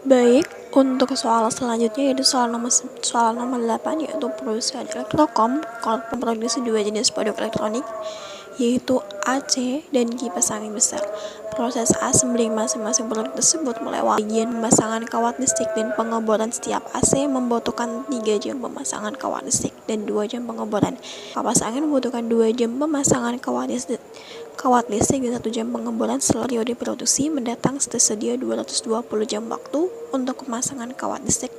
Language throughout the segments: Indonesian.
Baik, untuk soal selanjutnya yaitu soal nomor 8, yaitu perusahaan Elektrokom memproduksi dua jenis produk elektronik, yaitu AC dan kipas angin besar. Proses assembly masing-masing produk tersebut melewati bagian pemasangan kawat listrik dan pengeboran. Setiap AC membutuhkan 3 jam pemasangan kawat listrik dan 2 jam pengeboran. Kipas angin membutuhkan 2 jam pemasangan kawat listrik dan 1 jam pengeboran. Setelah periode produksi mendatang tersedia 220 jam waktu untuk pemasangan kawat listrik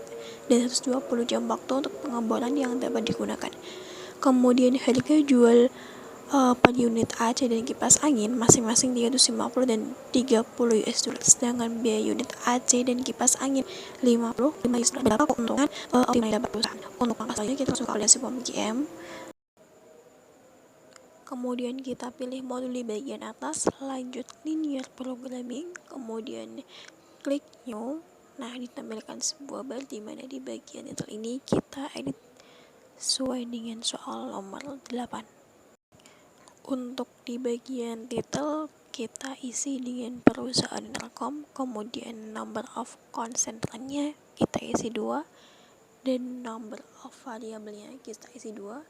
dan 120 jam waktu untuk pengeboran yang dapat digunakan. Kemudian harga jual per unit AC dan kipas angin masing-masing 350 dan 30 US dollar. Sedangkan biaya unit AC dan kipas angin 55 US dollar. Berapa keuntungan optimal perusahaan? Untuk angka selanjutnya kita langsung kalkulasi POM-GM. Kemudian kita pilih modul di bagian atas, lanjut linear programming, kemudian klik new. Nah, ditampilkan sebuah bar di mana di bagian title ini kita edit sesuai dengan soal nomor 8. Untuk di bagian title kita isi dengan perusahaan Telkom, kemudian number of konsentannya kita isi 2 dan number of variabelnya kita isi 2.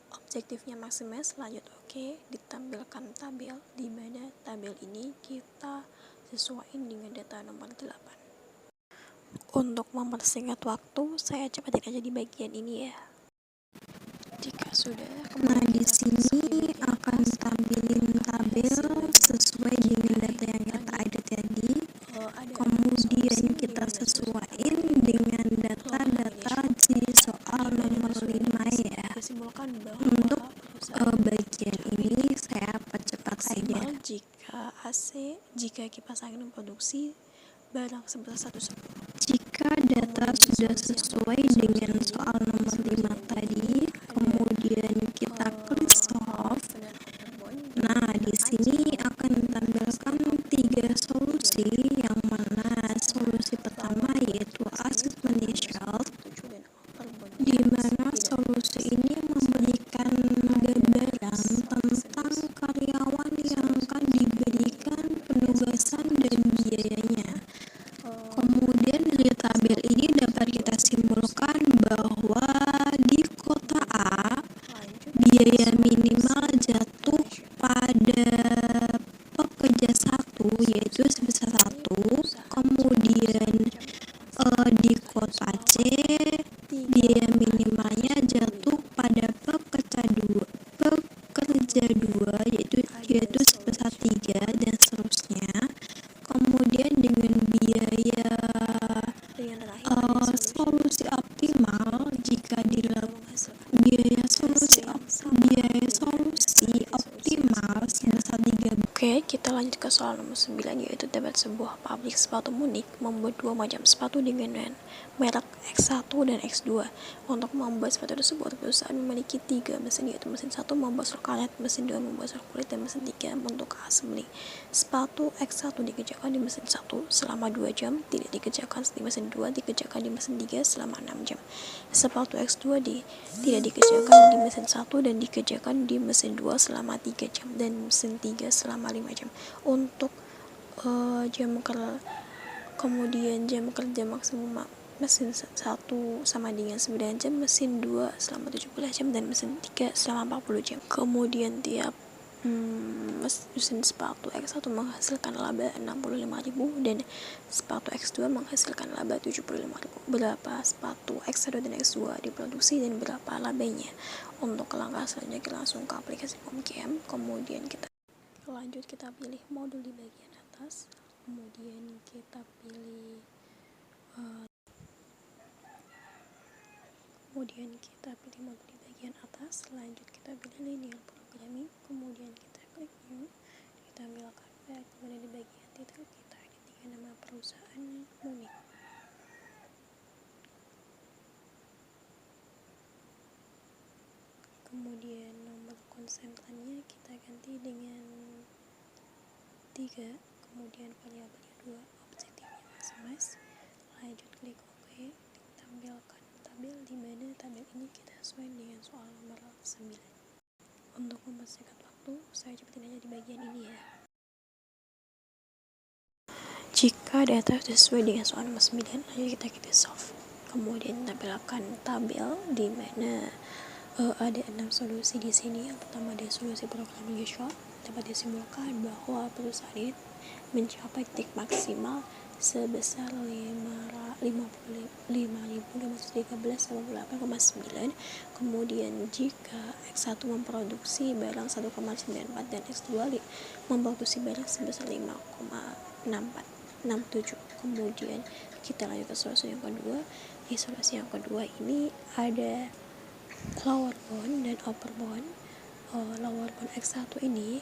Objektifnya maksimis, lanjut oke. Ditampilkan tabel di mana tabel ini kita sesuaikan dengan data nomor 8. Untuk mempersingkat waktu, saya cepatin aja di bagian ini ya. Jika sudah, Nah, di sini akan tampilin tabel sesuai dengan data yang kita edit tadi. Kemudian kita sesuaikan dengan data-data di soal nomor 5 ya. Untuk bagian ini saya percepat saja. Jika kipas angin memproduksi barang sebesar 1 Jika data sudah sesuai dengan soal nomor 5 tadi, kemudian kita klik solve. Nah, di sini akan ditampilkan 3 solusi, yang mana solusi pertama yaitu assessment initial, di mana solusi ini memberikan gambaran tentang karyawan yang akan diberikan penugasan dan biayanya. Kemudian dari tabel ini dapat kita simpulkan bahwa di kota A biaya minimal jatuh pada pekerja 1 yaitu sebesar 1. Kemudian di kota C biaya minimalnya jatuh pada pekerja 2 yaitu sebesar 3 dan seterusnya. Kemudian dengan biaya solusi optimal jika biaya solusi optimal sebesar 3. Oke, kita lanjut ke soal nomor 9, yaitu dapat sebuah pabrik sepatu Munich membuat 2 macam sepatu dengan merek X1 dan X2. Untuk membuat sepatu tersebut, perusahaan memiliki 3 mesin, yaitu mesin 1 membuat sol karet, mesin 2 membuat sol kulit, dan mesin 3 untuk assembly. Sepatu X1 dikerjakan di mesin 1 selama 2 jam, tidak dikerjakan di mesin 2, dikerjakan di mesin 3 selama 6 jam. Sepatu X2 tidak dikerjakan di mesin 1 dan dikerjakan di mesin 2 selama 3 jam dan mesin 3 selama 5 jam. Untuk kemudian jam kerja maksimum mesin 1 sama dengan 9 jam, mesin 2 selama 17 jam, dan mesin 3 selama 40 jam. Kemudian tiap mesin sepatu X1 menghasilkan laba 65.000 dan sepatu X2 menghasilkan laba 75.000. Berapa sepatu X1 dan X2 diproduksi dan berapa labanya? Untuk langkah selanjutnya kita langsung ke aplikasi POM-GM. Kemudian kita pilih modul di bagian atas, kemudian kita pilih modul di bagian atas, lanjut kita pilih linear programming, kemudian kita klik new. Ditampilkan bar di bagian titel kita edit dengan nama perusahaan Munich. Kemudian nomor konsentannya kita ganti dengan 3, kemudian variabelnya 2, objektifnya maksimis, lanjut klik OK. Ditampilkan tabel di mana tabel ini kita sesuai dengan soal nomor 9. Untuk mempersingkat waktu, saya cepetin aja di bagian ini ya. Jika data sesuai dengan soal nomor 9, ayo kita solve. Kemudian tampilkan tabel di mana ada 6 solusi di sini. Yang pertama ada solusi program usual, dapat disimpulkan bahwa perusahaan ini mencapai titik maksimal sebesar 55.213,8,9. Kemudian jika X1 memproduksi barang 1,94 dan X2 memproduksi barang sebesar 5,67. Kemudian kita lanjut ke solusi yang kedua. Di solusi yang kedua ini ada lower bound dan upper bound. Lower bound X1 ini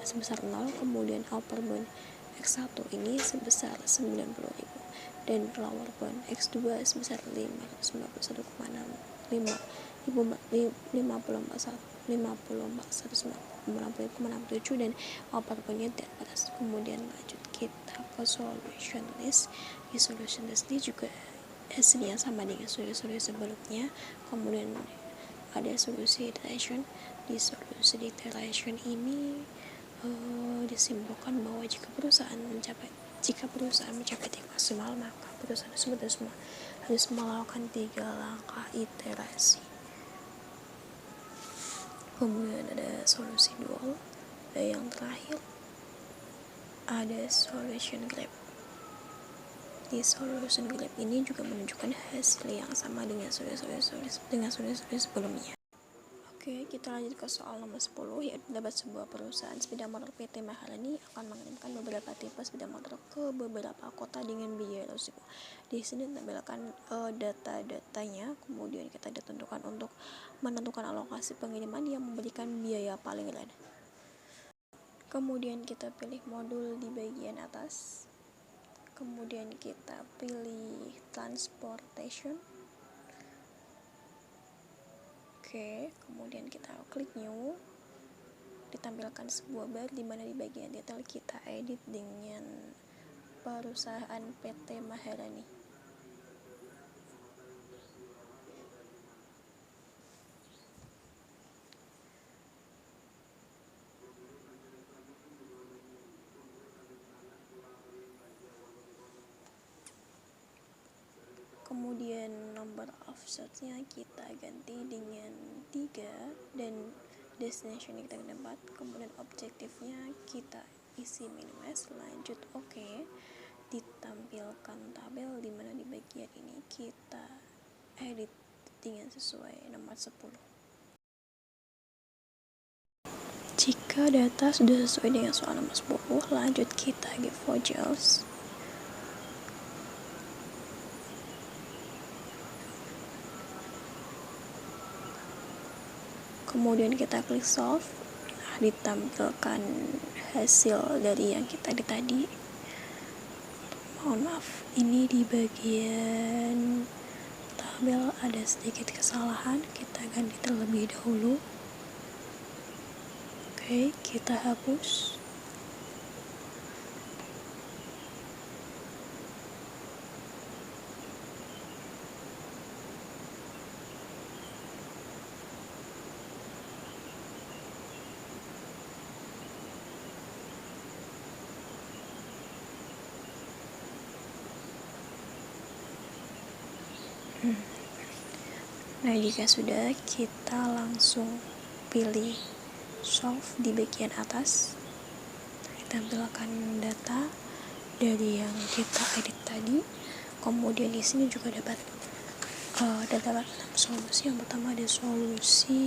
sebesar 0, kemudian upper bound X1 ini sebesar 90.000 dan lower bound X2 sebesar 591,57 dan upper boundnya di atas. Kemudian lanjut kita ke solution list. Di solution list ini juga hasilnya sama dengan solusi sebelumnya. Kemudian ada solusi iteration. Di solusi iteration ini disimpulkan bahwa jika perusahaan mencapai titik maksimal, maka perusahaan tersebut harus melakukan 3 langkah iterasi. Kemudian ada solusi dual, dan yang terakhir ada solution graph. Di solution graph ini juga menunjukkan hasil yang sama dengan solusi sebelumnya. Oke, kita lanjut ke soal nomor 10, yaitu dapat sebuah perusahaan sepeda motor PT Maharani akan mengirimkan beberapa tipe sepeda motor ke beberapa kota dengan biaya resiko. Di sini tampilkan data-datanya, kemudian kita ditentukan untuk menentukan alokasi pengiriman yang memberikan biaya paling rendah. Kemudian kita pilih modul di bagian atas. Kemudian kita pilih transportation. Oke, kemudian kita klik new. Ditampilkan sebuah bar di mana di bagian detail kita edit dengan perusahaan PT Maharani. Kemudian nomor offsetnya kita ganti dengan 3 dan destination kita ke 4. Kemudian objektifnya kita isi minimize, lanjut oke. Ditampilkan tabel di mana di bagian ini kita edit dengan sesuai nomor 10. Jika data sudah sesuai dengan soal nomor 10, lanjut kita give vouchers. Kemudian kita klik solve. Nah, ditampilkan hasil dari yang kita edit tadi. Mohon maaf, ini di bagian tabel ada sedikit kesalahan, kita ganti terlebih dahulu. Oke, kita hapus. Nah, jika sudah, kita langsung pilih solve di bagian atas. Ditampilkan data dari yang kita edit tadi. Kemudian di sini juga dapat terdapat 6 solusi. Yang pertama ada solusi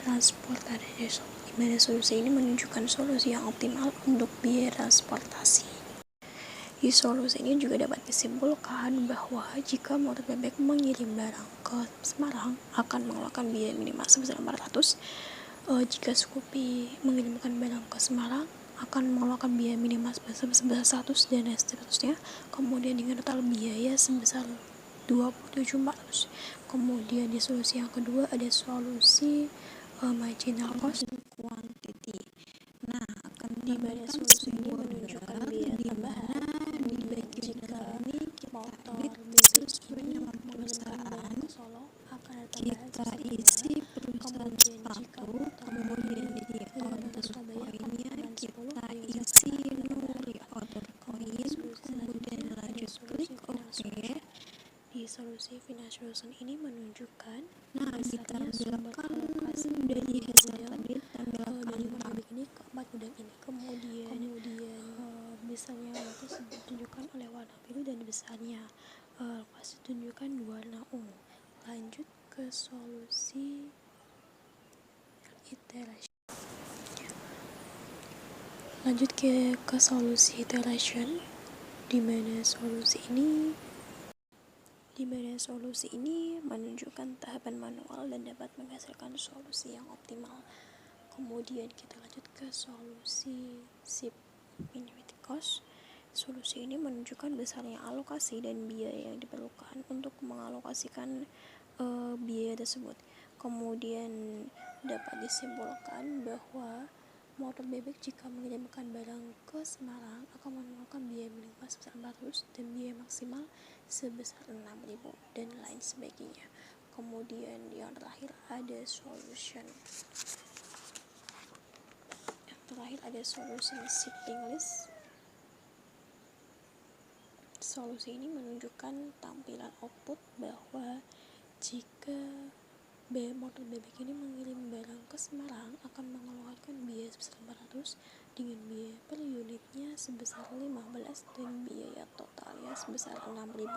transportasi, di mana solusi ini menunjukkan solusi yang optimal untuk biaya transportasi. Di solusi ini juga dapat disimpulkan bahwa jika motor bebek mengirim barang ke Semarang akan mengeluarkan biaya minimal sebesar 400. Jika Scoopy mengirimkan barang ke Semarang akan mengeluarkan biaya minimal sebesar 100 dan seterusnya. Kemudian dengan total biaya sebesar 27.400. Kemudian di solusi yang kedua ada solusi marginal cost quantity. Nah, akan di mana solusi ini menunjukkan biaya tambahan di bagian jika motor bebek ini perusahaan Solo akan ada tambahan kita isi perusahaan sepatu, kemudian di order poinnya kita isi 0. Di solusi Finance Solution ini menunjukkan Nah, besarnya sumber ditampilkan alokasi dari hasil model tadi ditampilkan dari model baik ini ke 4 gudang ini. Kemudian besarnya alokasi ditunjukkan oleh warna biru dan besarnya alokasi ditunjukkan warna ungu. Lanjut ke solusi iteration. Ke solusi iteration, di mana solusi ini menunjukkan tahapan manual dan dapat menghasilkan solusi yang optimal. Kemudian kita lanjut ke solusi SIP Infinite Cost. Solusi ini menunjukkan besarnya alokasi dan biaya yang diperlukan untuk mengalokasikan biaya tersebut. Kemudian dapat disimpulkan bahwa motor bebek jika mengirimkan barang ke Semarang akan mengeluarkan biaya minimal sebesar 400 dan biaya maksimal sebesar 6.000 dan lain sebagainya. Kemudian yang terakhir ada solution shipping list. Solusi ini menunjukkan tampilan output bahwa jika motor bebek ini mengirim barang ke Semarang akan mengeluarkan biaya sebesar 400 dengan biaya per unitnya sebesar 15 dan biaya totalnya sebesar 6.000.